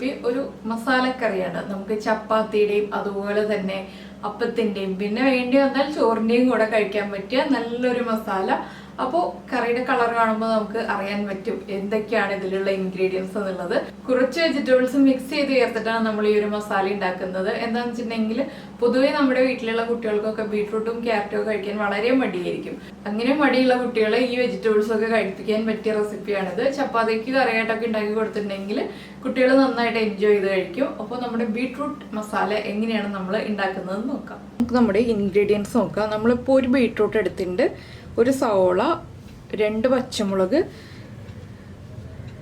Recipe ഒരു മസാലക്കറിയാണ്. നമുക്ക് ചപ്പാത്തിയുടെയും അതുപോലെ തന്നെ അപ്പത്തിന്റെയും പിന്നെ വേണ്ടി വന്നാൽ ചോറിന്റെയും കൂടെ കഴിക്കാൻ പറ്റിയ നല്ലൊരു മസാല. അപ്പോൾ കറിയുടെ കളർ കാണുമ്പോൾ നമുക്ക് അറിയാൻ പറ്റും എന്തൊക്കെയാണ് ഇതിലുള്ള ഇൻഗ്രീഡിയൻസ് എന്നുള്ളത്. കുറച്ച് വെജിറ്റബിൾസ് മിക്സ് ചെയ്ത് ചേർത്തിട്ടാണ് നമ്മൾ ഈ ഒരു മസാല ഉണ്ടാക്കുന്നത്. എന്താണെന്ന് വെച്ചിട്ടുണ്ടെങ്കിൽ പൊതുവെ നമ്മുടെ വീട്ടിലുള്ള കുട്ടികൾക്കൊക്കെ ബീട്രൂട്ടും ക്യാരറ്റും ഒക്കെ കഴിക്കാൻ വളരെ മടിയായിരിക്കും. അങ്ങനെ മടിയുള്ള കുട്ടികളെ ഈ വെജിറ്റബിൾസ് ഒക്കെ കഴിപ്പിക്കാൻ പറ്റിയ റെസിപ്പിയാണിത്. ചപ്പാത്തിക്ക് കറിയായിട്ടൊക്കെ ഉണ്ടാക്കി കൊടുത്തിട്ടുണ്ടെങ്കിൽ കുട്ടികൾ നന്നായിട്ട് എൻജോയ് ചെയ്ത് കഴിക്കും. അപ്പോൾ നമ്മുടെ ബീട്രൂട്ട് മസാല എങ്ങനെയാണ് നമ്മൾ ഉണ്ടാക്കുന്നത് നോക്കാം. നമുക്ക് നമ്മുടെ ഇൻഗ്രീഡിയൻസ് നോക്കാം. നമ്മളിപ്പോൾ ഒരു ബീട്രൂട്ട് എടുത്തിട്ടുണ്ട്, ഒരു സവോള, 2 പച്ചമുളക്,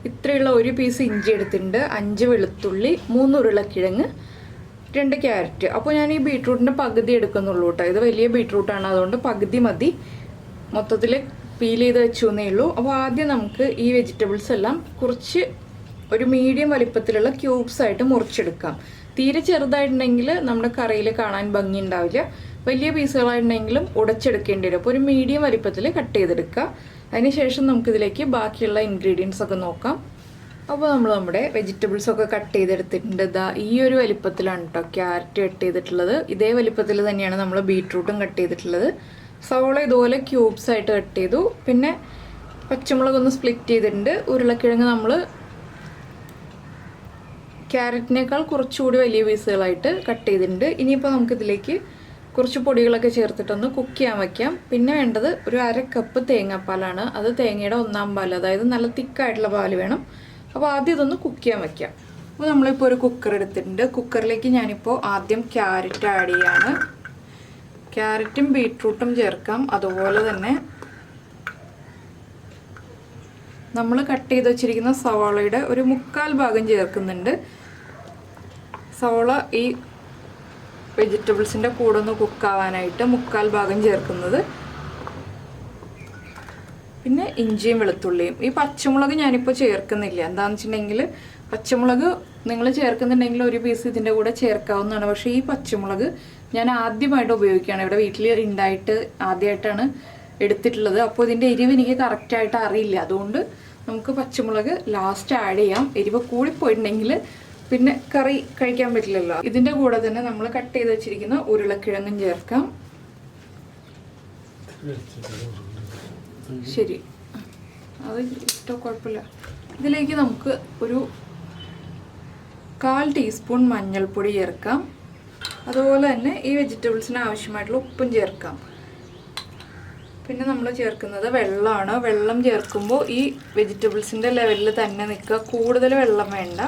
ഇത്രയുള്ള ഒരു പീസ് ഇഞ്ചി എടുത്തിട്ടുണ്ട്, 5 വെളുത്തുള്ളി, 3 ഉരുളക്കിഴങ്ങ്, 2 ക്യാരറ്റ്. അപ്പോൾ ഞാൻ ഈ ബീട്രൂട്ടിൻ്റെ പകുതി എടുക്കുന്നുള്ളൂ കേട്ടോ. ഇത് വലിയ ബീട്രൂട്ടാണ്, അതുകൊണ്ട് പകുതി മതി. മൊത്തത്തിൽ പീൽ ചെയ്ത് വെച്ചു എന്നേ ഉള്ളൂ. അപ്പോൾ ആദ്യം നമുക്ക് ഈ വെജിറ്റബിൾസ് എല്ലാം കുറച്ച് ഒരു മീഡിയം വലിപ്പത്തിലുള്ള ക്യൂബ്സ് ആയിട്ട് മുറിച്ചെടുക്കാം. തീരെ ചെറുതായിട്ടുണ്ടെങ്കിൽ നമ്മുടെ കറിയിൽ കാണാൻ ഭംഗി ഉണ്ടാവില്ല. വലിയ പീസുകളായിട്ടുണ്ടെങ്കിലും ഉടച്ചെടുക്കേണ്ടി വരും. അപ്പോൾ ഒരു മീഡിയം വലിപ്പത്തിൽ കട്ട് ചെയ്തെടുക്കുക. അതിനുശേഷം നമുക്കിതിലേക്ക് ബാക്കിയുള്ള ഇൻഗ്രീഡിയൻസ് ഒക്കെ നോക്കാം. അപ്പോൾ നമ്മൾ നമ്മുടെ വെജിറ്റബിൾസ് ഒക്കെ കട്ട് ചെയ്തെടുത്തിട്ടുണ്ട്. ഇതാ ഈ ഒരു വലിപ്പത്തിലാണ് കേട്ടോ ക്യാരറ്റ് കട്ട് ചെയ്തിട്ടുള്ളത്. ഇതേ വലിപ്പത്തിൽ തന്നെയാണ് നമ്മൾ ബീട്രൂട്ടും കട്ട് ചെയ്തിട്ടുള്ളത്. സവോള ഇതുപോലെ ക്യൂബ്സ് ആയിട്ട് കട്ട് ചെയ്തു. പിന്നെ പച്ചമുളകൊന്ന് സ്പ്ലിറ്റ് ചെയ്തിട്ടുണ്ട്. ഉരുളക്കിഴങ്ങ് നമ്മൾ ക്യാരറ്റിനേക്കാൾ കുറച്ചുകൂടി വലിയ പീസുകളായിട്ട് കട്ട് ചെയ്തിട്ടുണ്ട്. ഇനിയിപ്പോൾ നമുക്കിതിലേക്ക് കുറച്ച് പൊടികളൊക്കെ ചേർത്തിട്ടൊന്ന് കുക്ക് ചെയ്യാൻ വയ്ക്കാം. പിന്നെ വേണ്ടത് ഒരു 1/2 കപ്പ് തേങ്ങാപ്പാലാണ്. അത് തേങ്ങയുടെ 1/4 പാൽ, അതായത് നല്ല തിക്കായിട്ടുള്ള പാൽ വേണം. അപ്പോൾ ആദ്യം ഇതൊന്ന് കുക്ക് ചെയ്യാൻ വയ്ക്കാം. അപ്പോൾ നമ്മളിപ്പോൾ ഒരു കുക്കർ എടുത്തിട്ടുണ്ട്. കുക്കറിലേക്ക് ഞാനിപ്പോൾ ആദ്യം ക്യാരറ്റ് ആഡ് ചെയ്യാണ്. ക്യാരറ്റും ബീട്രൂട്ടും ചേർക്കാം. അതുപോലെ തന്നെ നമ്മൾ കട്ട് ചെയ്ത് വെച്ചിരിക്കുന്ന സവാളയുടെ ഒരു 1/4 ഭാഗം ചേർക്കുന്നുണ്ട്. സവാള ഈ വെജിറ്റബിൾസിൻ്റെ കൂടെ ഒന്ന് കുക്കാവാനായിട്ട് 1/4 ഭാഗം ചേർക്കുന്നത്. പിന്നെ ഇഞ്ചിയും വെളുത്തുള്ളിയും. ഈ പച്ചമുളക് ഞാനിപ്പോൾ ചേർക്കുന്നില്ല. എന്താണെന്ന് വെച്ചിട്ടുണ്ടെങ്കിൽ പച്ചമുളക് നിങ്ങൾ ചേർക്കുന്നുണ്ടെങ്കിൽ ഒരു പീസ് ഇതിൻ്റെ കൂടെ ചേർക്കാവുന്നതാണ്. പക്ഷേ ഈ പച്ചമുളക് ഞാൻ ആദ്യമായിട്ട് ഉപയോഗിക്കുകയാണ്. ഇവിടെ വീട്ടിൽ ഉണ്ടായിട്ട് ആദ്യമായിട്ടാണ് എടുത്തിട്ടുള്ളത്. അപ്പോൾ ഇതിൻ്റെ എരിവ് എനിക്ക് കറക്റ്റായിട്ട് അറിയില്ല. അതുകൊണ്ട് നമുക്ക് പച്ചമുളക് ലാസ്റ്റ് ആഡ് ചെയ്യാം. എരിവ് കൂടിപ്പോയിട്ടുണ്ടെങ്കിൽ പിന്നെ കറി കഴിക്കാൻ പറ്റില്ലല്ലോ. ഇതിൻ്റെ കൂടെ തന്നെ നമ്മൾ കട്ട് ചെയ്ത് വെച്ചിരിക്കുന്ന ഉരുളക്കിഴങ്ങും ചേർക്കാം. ശരി, അത് ഇഷ്ടം കുഴപ്പമില്ല. ഇതിലേക്ക് നമുക്ക് ഒരു 1/4 ടീസ്പൂൺ മഞ്ഞൾപ്പൊടി ചേർക്കാം. അതുപോലെ തന്നെ ഈ വെജിറ്റബിൾസിന് ആവശ്യമായിട്ടുള്ള ഉപ്പും ചേർക്കാം. പിന്നെ നമ്മൾ ചേർക്കുന്നത് വെള്ളമാണ്. വെള്ളം ചേർക്കുമ്പോൾ ഈ വെജിറ്റബിൾസിൻ്റെ ലെവലിൽ തന്നെ നിൽക്കുക. കൂടുതൽ വെള്ളം വേണ്ട.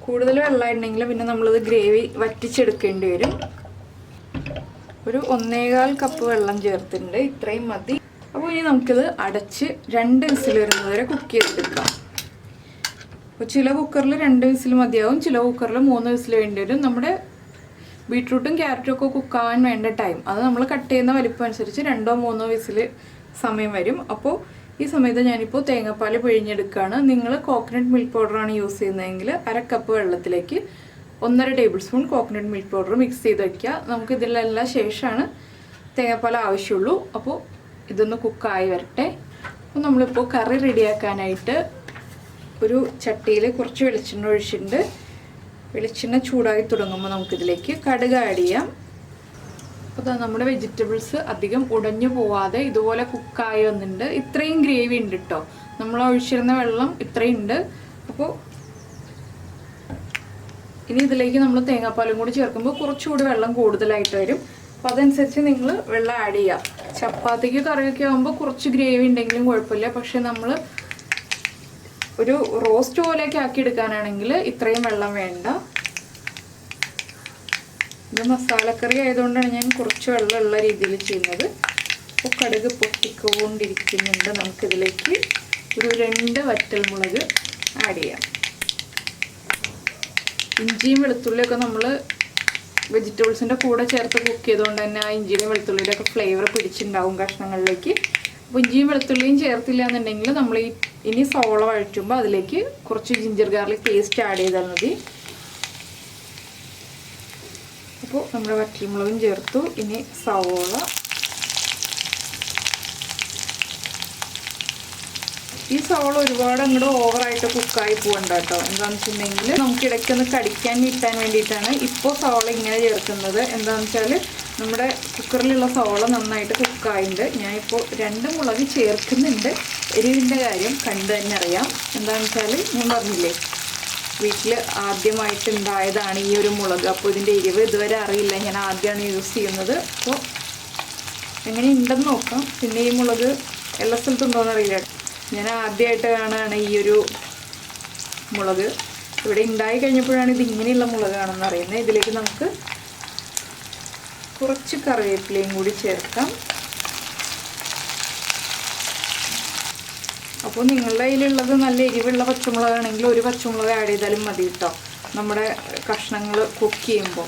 കൂടുതൽ വെള്ളമായിട്ടുണ്ടെങ്കിൽ പിന്നെ നമ്മളിത് ഗ്രേവി വറ്റിച്ചെടുക്കേണ്ടി വരും. ഒരു 1.25 കപ്പ് വെള്ളം ചേർത്തിട്ടുണ്ട്. ഇത്രയും മതി. അപ്പോൾ ഇനി നമുക്കിത് അടച്ച് 2 വിസിൽ വരുന്നത് വരെ കുക്ക് ചെയ്തെടുക്കാം. അപ്പോൾ ചില കുക്കറിൽ 2 വിസിൽ മതിയാവും, ചില കുക്കറിൽ 3 വിസിൽ വേണ്ടി വരും. നമ്മുടെ ബീട്രൂട്ടും ക്യാരറ്റും ഒക്കെ കുക്കാവാൻ വേണ്ട ടൈം അത് നമ്മൾ കട്ട് ചെയ്യുന്ന വലിപ്പം അനുസരിച്ച് 2 or 3 വിസിൽ സമയം വരും. അപ്പോൾ ഈ സമയത്ത് ഞാനിപ്പോൾ തേങ്ങാപ്പാൽ പിഴിഞ്ഞെടുക്കുകയാണ്. നിങ്ങൾ കോക്കനട്ട് മിൽക്ക് പൗഡറാണ് യൂസ് ചെയ്യുന്നതെങ്കിൽ 1/2 കപ്പ് വെള്ളത്തിലേക്ക് 1.5 table spoon coconut milk powder mix ചെയ്ത് വയ്ക്കുക. നമുക്ക് ഇതിലെല്ലാം ശേഷമാണ് തേങ്ങാപ്പാൽ ആവശ്യമുള്ളൂ. അപ്പോൾ ഇതൊന്ന് കുക്കായി വരട്ടെ. അപ്പോൾ നമ്മളിപ്പോൾ കറി റെഡിയാക്കാനായിട്ട് ഒരു ചട്ടിയിൽ കുറച്ച് വെളിച്ചെണ്ണ ഒഴിച്ചിട്ടുണ്ട്. വെളിച്ചെണ്ണ ചൂടായി തുടങ്ങുമ്പോൾ നമുക്കിതിലേക്ക് കടുക് ആഡ് ചെയ്യാം. അപ്പോൾ നമ്മുടെ വെജിറ്റബിൾസ് അധികം ഉടഞ്ഞു പോവാതെ ഇതുപോലെ കുക്കായി വന്നിട്ടുണ്ട്. ഇത്രയും ഗ്രേവി ഉണ്ട് കേട്ടോ. നമ്മൾ ഒഴിച്ചിരുന്ന വെള്ളം ഇത്രയും ഉണ്ട്. അപ്പോൾ ഇനി ഇതിലേക്ക് നമ്മൾ തേങ്ങാപ്പാലും കൂടി ചേർക്കുമ്പോൾ കുറച്ചുകൂടി വെള്ളം കൂടുതലായിട്ട് വരും. അപ്പോൾ അതനുസരിച്ച് നിങ്ങൾ വെള്ളം ആഡ് ചെയ്യുക. ചപ്പാത്തിക്ക് കറിയൊക്കെ ആകുമ്പോൾ കുറച്ച് ഗ്രേവി ഉണ്ടെങ്കിലും കുഴപ്പമില്ല. പക്ഷെ നമ്മൾ ഒരു റോസ്റ്റ് പോലെയൊക്കെ ആക്കി എടുക്കാനാണെങ്കിൽ ഇത്രയും വെള്ളം വേണ്ട. ഇത് മസാലക്കറി ആയതുകൊണ്ടാണ് ഞാൻ കുറച്ച് വെള്ളമുള്ള രീതിയിൽ ചെയ്യുന്നത്. അപ്പോൾ കടുക് പൊട്ടിക്കൊണ്ടിരിക്കുന്നുണ്ട്. നമുക്കിതിലേക്ക് ഒരു 2 വറ്റൽമുളക് ആഡ് ചെയ്യാം. ഇഞ്ചിയും വെളുത്തുള്ളിയൊക്കെ നമ്മൾ വെജിറ്റബിൾസിൻ്റെ കൂടെ ചേർത്ത് കുക്ക് ചെയ്തുകൊണ്ട് തന്നെ ആ ഇഞ്ചിയുടെയും വെളുത്തുള്ളിയുടെ ഒക്കെ ഫ്ലേവർ പിടിച്ചിട്ടുണ്ടാവും കഷ്ണങ്ങളിലേക്ക്. അപ്പോൾ ഇഞ്ചിയും വെളുത്തുള്ളിയും ചേർത്തില്ല എന്നുണ്ടെങ്കിൽ നമ്മൾ ഇനി സവോള വഴറ്റുമ്പോൾ അതിലേക്ക് കുറച്ച് ജിഞ്ചർ ഗാർലിക് പേസ്റ്റ് ആഡ് ചെയ്താൽ മതി. അപ്പോൾ നമ്മുടെ വറ്റൽമുളകും ചേർത്തു. ഇനി സവോള ഈ സവോള ഒരുപാട് അങ്ങോട്ട് ഓവറായിട്ട് കുക്കായി പോകണ്ട കേട്ടോ. എന്താണെന്ന് വെച്ചിട്ടുണ്ടെങ്കിൽ നമുക്ക് ഇടയ്ക്കൊന്ന് കടിക്കാൻ കിട്ടാൻ വേണ്ടിയിട്ടാണ് ഇപ്പോൾ സവോള ഇങ്ങനെ ചേർക്കുന്നത്. എന്താണെന്ന് വെച്ചാൽ നമ്മുടെ കുക്കറിലുള്ള സവോള നന്നായിട്ട് കുക്കായിട്ടുണ്ട്. ഞാനിപ്പോൾ 2 മുളക് ചേർക്കുന്നുണ്ട്. എരിവിൻ്റെ കാര്യം കണ്ടു തന്നെ അറിയാം. എന്താണെന്ന് വെച്ചാൽ ഞാൻ പറഞ്ഞില്ലേ, വീട്ടിൽ ആദ്യമായിട്ടുണ്ടായതാണ് ഈ ഒരു മുളക്. അപ്പോൾ ഇതിൻ്റെ എരിവ് ഇതുവരെ അറിയില്ല, ഞാൻ ആദ്യമാണ് യൂസ് ചെയ്യുന്നത്. അപ്പോൾ എങ്ങനെ ഉണ്ടെന്ന് നോക്കാം. പിന്നെ ഈ മുളക് എല്ലാ സ്ഥലത്തും ഉണ്ടോയെന്ന് അറിയില്ല. ഞാൻ ആദ്യമായിട്ട് കാണുകയാണ് ഈ ഒരു മുളക്. ഇവിടെ ഉണ്ടായി കഴിഞ്ഞപ്പോഴാണ് ഇത് ഇങ്ങനെയുള്ള മുളകാണെന്ന് അറിയുന്നത്. ഇതിലേക്ക് നമുക്ക് കുറച്ച് കറിവേപ്പിലയും കൂടി ചേർക്കാം. അപ്പോൾ നിങ്ങളുടെ കയ്യിലുള്ളത് നല്ല എരിവുള്ള പച്ചമുളകാണെങ്കിൽ ഒരു പച്ചമുളക് ആഡ് ചെയ്താലും മതി കേട്ടോ. നമ്മുടെ കഷ്ണങ്ങൾ കുക്ക് ചെയ്യുമ്പോൾ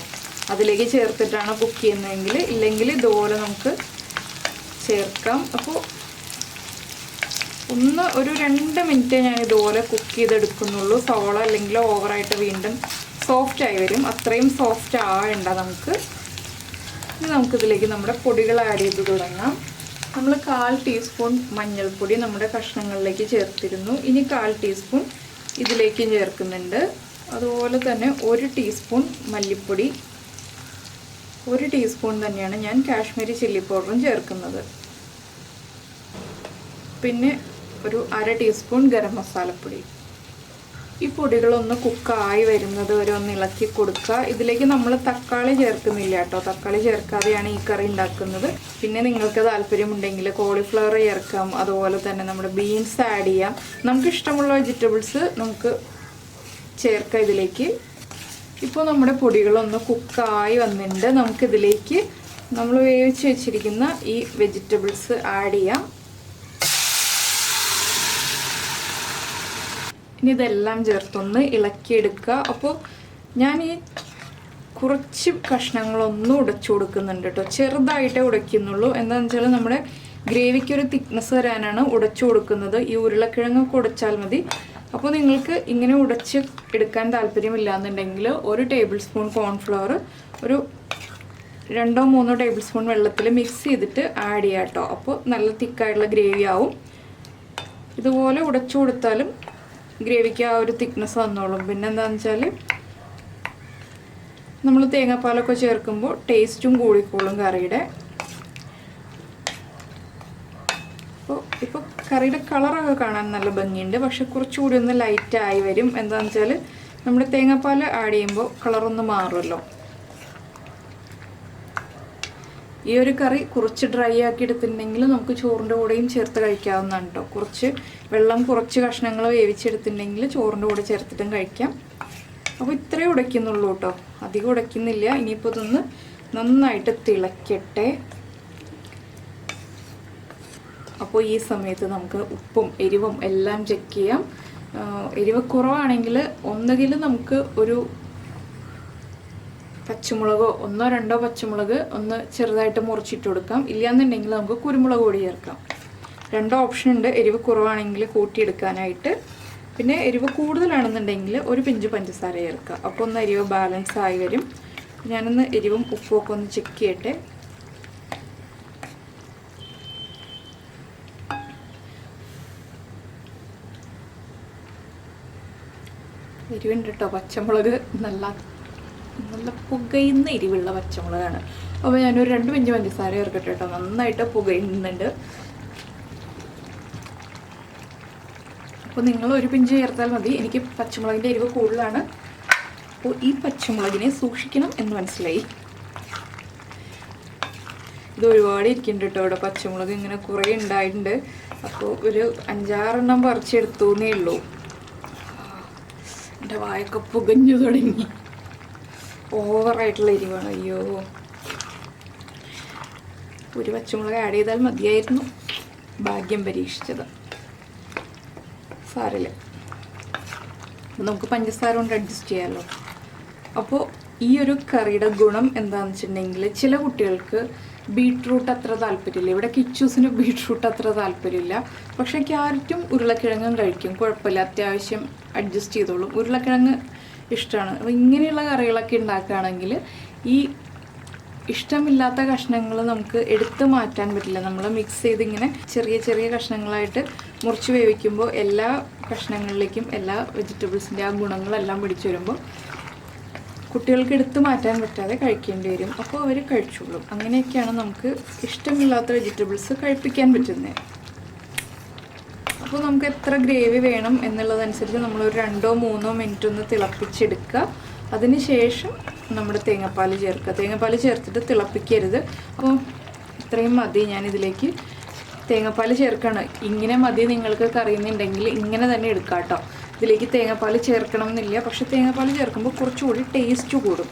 അതിലേക്ക് ചേർത്തിട്ടാണ് കുക്ക് ചെയ്യുന്നതെങ്കിൽ, ഇല്ലെങ്കിൽ ഇതുപോലെ നമുക്ക് ചേർക്കാം. അപ്പോൾ ഒരു 2 മിനിറ്റ് ഞാൻ ഇതുപോലെ കുക്ക് ചെയ്തെടുക്കുന്നുള്ളൂ. സവോള അല്ലെങ്കിൽ ഓവറായിട്ട് വീണ്ടും സോഫ്റ്റായി വരും. അത്രയും സോഫ്റ്റ് ആവേണ്ട നമുക്ക്. ഇനി നമുക്കിതിലേക്ക് നമ്മുടെ പൊടികൾ ആഡ് ചെയ്ത് തുടങ്ങാം. നമ്മൾ 1/4 ടീസ്പൂൺ മഞ്ഞൾപ്പൊടി നമ്മുടെ കഷ്ണങ്ങളിലേക്ക് ചേർത്തിരുന്നു. ഇനി 1/4 ടീസ്പൂൺ ഇതിലേക്കും ചേർക്കുന്നുണ്ട്. അതുപോലെ തന്നെ 1 ടീസ്പൂൺ മല്ലിപ്പൊടി, 1 ടീസ്പൂൺ തന്നെയാണ് ഞാൻ കാശ്മീരി ചില്ലി പൗഡറും ചേർക്കുന്നത്. പിന്നെ ഒരു 1/2 ടീസ്പൂൺ ഗരം മസാലപ്പൊടി. ഈ പൊടികളൊന്ന് കുക്കായി വരുന്നത് വരെ ഒന്ന് ഇളക്കി കൊടുക്കുക. ഇതിലേക്ക് നമ്മൾ തക്കാളി ചേർക്കുന്നില്ല കേട്ടോ. തക്കാളി ചേർക്കാതെയാണ് ഈ കറി ഉണ്ടാക്കുന്നത്. പിന്നെ നിങ്ങൾക്ക് താല്പര്യമുണ്ടെങ്കിൽ കോളിഫ്ലവർ ചേർക്കാം. അതുപോലെ തന്നെ നമ്മുടെ ബീൻസ് ആഡ് ചെയ്യാം. നമുക്ക് ഇഷ്ടമുള്ള വെജിറ്റബിൾസ് നമുക്ക് ചേർക്കാം ഇതിലേക്ക്. ഇപ്പോൾ നമ്മുടെ പൊടികളൊന്ന് കുക്കായി വന്നിട്ടുണ്ട്. നമുക്കിതിലേക്ക് നമ്മൾ വേവിച്ച് വെച്ചിരിക്കുന്ന ഈ വെജിറ്റബിൾസ് ആഡ് ചെയ്യാം. ഇനി ഇതെല്ലാം ചേർത്തൊന്ന് ഇളക്കിയെടുക്കുക. അപ്പോൾ ഞാൻ ഈ കുറച്ച് കഷ്ണങ്ങളൊന്നും ഉടച്ചു കൊടുക്കുന്നുണ്ട് കേട്ടോ. ചെറുതായിട്ടേ ഉടയ്ക്കുന്നുള്ളൂ. എന്താണെന്ന് വെച്ചാൽ നമ്മുടെ ഗ്രേവിക്ക് ഒരു തിക്നെസ് വരാനാണ് ഉടച്ചു കൊടുക്കുന്നത്. ഈ ഉരുളക്കിഴങ്ങൊക്കെ ഉടച്ചാൽ മതി. അപ്പോൾ നിങ്ങൾക്ക് ഇങ്ങനെ ഉടച്ച് എടുക്കാൻ താല്പര്യമില്ല എന്നുണ്ടെങ്കിൽ 1 ടേബിൾ സ്പൂൺ കോൺഫ്ലവർ ഒരു 2-3 ടേബിൾ സ്പൂൺ വെള്ളത്തിൽ മിക്സ് ചെയ്തിട്ട് ആഡ് ചെയ്യാം കേട്ടോ. അപ്പോൾ നല്ല തിക്കായിട്ടുള്ള ഗ്രേവി ആവും. ഇതുപോലെ ഉടച്ചു കൊടുത്താലും ഗ്രേവിക്ക് ആ ഒരു തിക്നെസ് വന്നോളും. പിന്നെ എന്താണെന്ന് വെച്ചാൽ നമ്മൾ തേങ്ങാപ്പാലൊക്കെ ചേർക്കുമ്പോൾ ടേസ്റ്റും കൂടിക്കോളും കറിയുടെ. ഇപ്പോൾ കറിയുടെ കളറൊക്കെ കാണാൻ നല്ല ഭംഗിയുണ്ട്. പക്ഷെ കുറച്ചുകൂടി ഒന്ന് ലൈറ്റായി വരും. എന്താണെന്ന് വെച്ചാൽ നമ്മുടെ തേങ്ങാപ്പാൽ ആഡ് ചെയ്യുമ്പോൾ കളറൊന്ന് മാറുമല്ലോ. ഈ ഒരു കറി കുറച്ച് ഡ്രൈ ആക്കി എടുത്തിട്ടുണ്ടെങ്കിൽ നമുക്ക് ചോറിൻ്റെ കൂടെയും ചേർത്ത് കഴിക്കാവുന്നതാണ് കേട്ടോ. കുറച്ച് കഷ്ണങ്ങൾ വേവിച്ചെടുത്തിട്ടുണ്ടെങ്കിൽ ചോറിൻ്റെ കൂടെ ചേർത്തിട്ടും കഴിക്കാം. അപ്പോൾ ഇത്രയും ഉടയ്ക്കുന്നുള്ളൂ കേട്ടോ, അധികം ഉടയ്ക്കുന്നില്ല. ഇനിയിപ്പോൾ ഇതൊന്ന് നന്നായിട്ട് തിളക്കട്ടെ. അപ്പോൾ ഈ സമയത്ത് നമുക്ക് ഉപ്പും എരിവും എല്ലാം ചെക്ക് ചെയ്യാം. എരിവ് കുറവാണെങ്കിൽ ഒന്നുകിൽ നമുക്ക് ഒരു പച്ചമുളകോ 1-2 പച്ചമുളക് ഒന്ന് ചെറുതായിട്ട് മുറിച്ചിട്ട് കൊടുക്കാം. ഇല്ലയെന്നുണ്ടെങ്കിൽ നമുക്ക് കുരുമുളക് പൊടി ചേർക്കാം. 2 ഓപ്ഷൻ ഉണ്ട് എരിവ് കുറവാണെങ്കിൽ കൂട്ടിയെടുക്കാനായിട്ട്. പിന്നെ എരിവ് കൂടുതലാണെന്നുണ്ടെങ്കിൽ ഒരു പിഞ്ച് പഞ്ചസാര ചേർക്കുക. അപ്പോൾ ഒന്ന് എരിവ് ബാലൻസ് ആയി വരും. ഞാനൊന്ന് എരിവും ഉപ്പും ഒക്കെ ഒന്ന് ചെക്ക് ചെയ്യട്ടെ. എരിവുണ്ട് കേട്ടോ. പച്ചമുളക് നല്ല പുകയുന്ന എരിവുള്ള പച്ചമുളകാണ്. അപ്പോൾ ഞാനൊരു 2 പിഞ്ച് പഞ്ചസാര ചേർക്കട്ടെ കേട്ടോ. നന്നായിട്ട് പുകയുന്നുണ്ട്. അപ്പോൾ നിങ്ങൾ 1 പിഞ്ച് ചേർത്താൽ മതി. എനിക്ക് പച്ചമുളകിൻ്റെ എരിവ് കൂടുതലാണ്. അപ്പോൾ ഈ പച്ചമുളകിനെ സൂക്ഷിക്കണം എന്ന് മനസ്സിലായി. ഇത് ഒരുപാട് ഇരിക്കുന്നുണ്ട് കേട്ടോ. ഇവിടെ പച്ചമുളക് ഇങ്ങനെ കുറേ ഉണ്ടായിട്ടുണ്ട്. അപ്പോൾ ഒരു 5-6 എണ്ണം പറിച്ചെടുത്തേ ഉള്ളൂ. എൻ്റെ വായൊക്കെ പുകഞ്ഞു തുടങ്ങി. ഓവറായിട്ടുള്ള എരിവാണ്. അയ്യോ, ഒരു പച്ചമുളക് ആഡ് ചെയ്താൽ മതിയായിരുന്നു. ഭാഗ്യം പരീക്ഷിച്ചത്. സാരമില്ല, നമുക്ക് പഞ്ചസാര കൊണ്ട് അഡ്ജസ്റ്റ് ചെയ്യാമല്ലോ. അപ്പോൾ ഈ ഒരു കറിയുടെ ഗുണം എന്താണെന്ന് വെച്ചിട്ടുണ്ടെങ്കിൽ ചില കുട്ടികൾക്ക് ബീട്രൂട്ട് അത്ര താല്പര്യമില്ല. ഇവിടെ കിച്ചൂസിന് ബീട്രൂട്ട് അത്ര താല്പര്യമില്ല. പക്ഷേ ക്യാരറ്റും ഉരുളക്കിഴങ്ങും കഴിക്കും, കുഴപ്പമില്ല, അത്യാവശ്യം അഡ്ജസ്റ്റ് ചെയ്തോളും. ഉരുളക്കിഴങ്ങ് ഇഷ്ടമാണ്. അപ്പോൾ ഇങ്ങനെയുള്ള കറികളൊക്കെ ഉണ്ടാക്കുകയാണെങ്കിൽ ഈ ഇഷ്ടമില്ലാത്ത കഷ്ണങ്ങൾ നമുക്ക് എടുത്തു മാറ്റാൻ പറ്റില്ല. നമ്മൾ മിക്സ് ചെയ്ത് ഇങ്ങനെ ചെറിയ ചെറിയ കഷ്ണങ്ങളായിട്ട് മുറിച്ച് വേവിക്കുമ്പോൾ എല്ലാ കഷ്ണങ്ങളിലേക്കും എല്ലാ വെജിറ്റബിൾസിൻ്റെ ആ ഗുണങ്ങളെല്ലാം പിടിച്ചു വരുമ്പോൾ കുട്ടികൾക്ക് എടുത്തു മാറ്റാൻ പറ്റാതെ കഴിക്കേണ്ടി വരും. അപ്പോൾ അവർ കഴിച്ചോളും. അങ്ങനെയൊക്കെയാണ് നമുക്ക് ഇഷ്ടമില്ലാത്ത വെജിറ്റബിൾസ് കഴിപ്പിക്കാൻ പറ്റുന്നത്. അപ്പോൾ നമുക്ക് എത്ര ഗ്രേവി വേണം എന്നുള്ളതനുസരിച്ച് നമ്മളൊരു 2-3 മിനിറ്റ് ഒന്ന് തിളപ്പിച്ചെടുക്കുക. അതിന് ശേഷം നമ്മുടെ തേങ്ങാപ്പാൽ ചേർക്കുക. തേങ്ങാപ്പാൽ ചേർത്തിട്ട് തിളപ്പിക്കരുത്. അപ്പോൾ ഇത്രയും മതി. ഞാനിതിലേക്ക് തേങ്ങാപ്പാൽ ചേർക്കണം. ഇങ്ങനെ മതി നിങ്ങൾക്ക് കറിയുന്നുണ്ടെങ്കിൽ ഇങ്ങനെ തന്നെ എടുക്കാം കേട്ടോ. ഇതിലേക്ക് തേങ്ങാപ്പാൽ ചേർക്കണം എന്നില്ല. പക്ഷെ തേങ്ങാപ്പാൽ ചേർക്കുമ്പോൾ കുറച്ചുകൂടി ടേസ്റ്റ് കൂടും.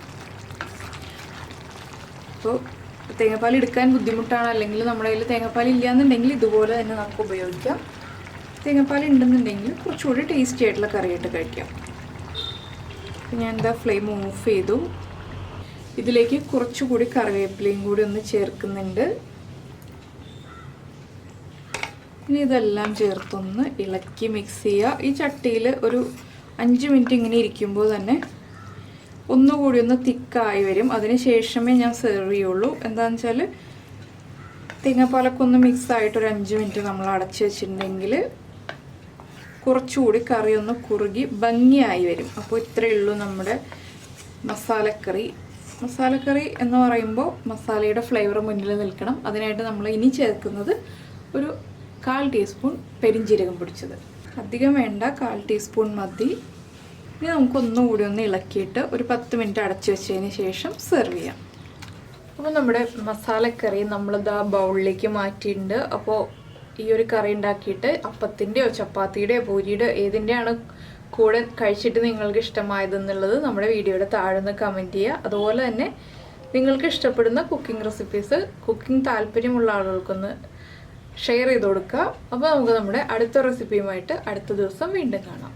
അപ്പോൾ തേങ്ങാപ്പാൽ എടുക്കാൻ ബുദ്ധിമുട്ടാണ്, അല്ലെങ്കിൽ നമ്മുടെ കയ്യിൽ തേങ്ങാപ്പാൽ ഇല്ല എന്നുണ്ടെങ്കിൽ ഇതുപോലെ തന്നെ നമുക്ക് ഉപയോഗിക്കാം. തേങ്ങാപ്പാൽ ഉണ്ടെന്നുണ്ടെങ്കിൽ കുറച്ചുകൂടി ടേസ്റ്റി ആയിട്ടുള്ള കറിയായിട്ട് കഴിക്കാം. ഞാൻ എന്താ ഫ്ലെയിം ഓഫ് ചെയ്തു. ഇതിലേക്ക് കുറച്ചുകൂടി കറിവേപ്പിലയും കൂടി ഒന്ന് ചേർക്കുന്നുണ്ട്. ഇനി ഇതെല്ലാം ചേർത്തൊന്ന് ഇളക്കി മിക്സ് ചെയ്യുക. ഈ ചട്ടിയിൽ ഒരു 5 മിനിറ്റ് ഇങ്ങനെ ഇരിക്കുമ്പോൾ തന്നെ ഒന്നുകൂടി ഒന്ന് തിക്കായി വരും. അതിന് ശേഷമേ ഞാൻ സെർവ് ചെയ്യുള്ളൂ. എന്താണെന്ന് വെച്ചാൽ തേങ്ങാപ്പാലൊക്കെ ഒന്ന് മിക്സ് ആയിട്ട് ഒരു 5 മിനിറ്റ് നമ്മൾ അടച്ചു വെച്ചിട്ടുണ്ടെങ്കിൽ കുറച്ചുകൂടി കറി ഒന്ന് കുറുകി ഭംഗിയായി വരും. അപ്പോൾ ഇത്രയേ ഉള്ളൂ നമ്മുടെ മസാലക്കറി. മസാലക്കറി എന്ന് പറയുമ്പോൾ മസാലയുടെ ഫ്ലേവർ മുന്നിൽ നിൽക്കണം. അതിനായിട്ട് നമ്മൾ ഇനി ചേർക്കുന്നത് ഒരു 1/4 ടീസ്പൂൺ പെരിഞ്ജീരകം പൊടിച്ചത്. അധികം വേണ്ട, 1/4 ടീസ്പൂൺ മതി. ഇനി നമുക്കൊന്നുകൂടി ഒന്ന് ഇളക്കിയിട്ട് ഒരു 10 മിനിറ്റ് അടച്ചു വെച്ചതിന് ശേഷം സെർവ് ചെയ്യാം. അപ്പോൾ നമ്മുടെ മസാലക്കറി നമ്മളിതാ ബൗളിലേക്ക് മാറ്റിയിട്ടുണ്ട്. അപ്പോൾ ഈ ഒരു കറി ഉണ്ടാക്കിയിട്ട് അപ്പത്തിൻ്റെയോ ചപ്പാത്തിയുടെയോ പൂരിയുടെയോ ഏതിൻ്റെയാണ് കൂടെ കഴിച്ചിട്ട് നിങ്ങൾക്ക് ഇഷ്ടമായതെന്നുള്ളത് നമ്മുടെ വീഡിയോയുടെ താഴെ നിന്ന് കമൻറ്റ് ചെയ്യുക. അതുപോലെ തന്നെ നിങ്ങൾക്ക് ഇഷ്ടപ്പെടുന്ന കുക്കിംഗ് റെസിപ്പീസ് കുക്കിംഗ് താല്പര്യമുള്ള ആളുകൾക്കൊന്ന് ഷെയർ ചെയ്ത് കൊടുക്കുക. അപ്പോൾ നമുക്ക് നമ്മുടെ അടുത്ത റെസിപ്പിയുമായിട്ട് അടുത്ത ദിവസം വീണ്ടും കാണാം.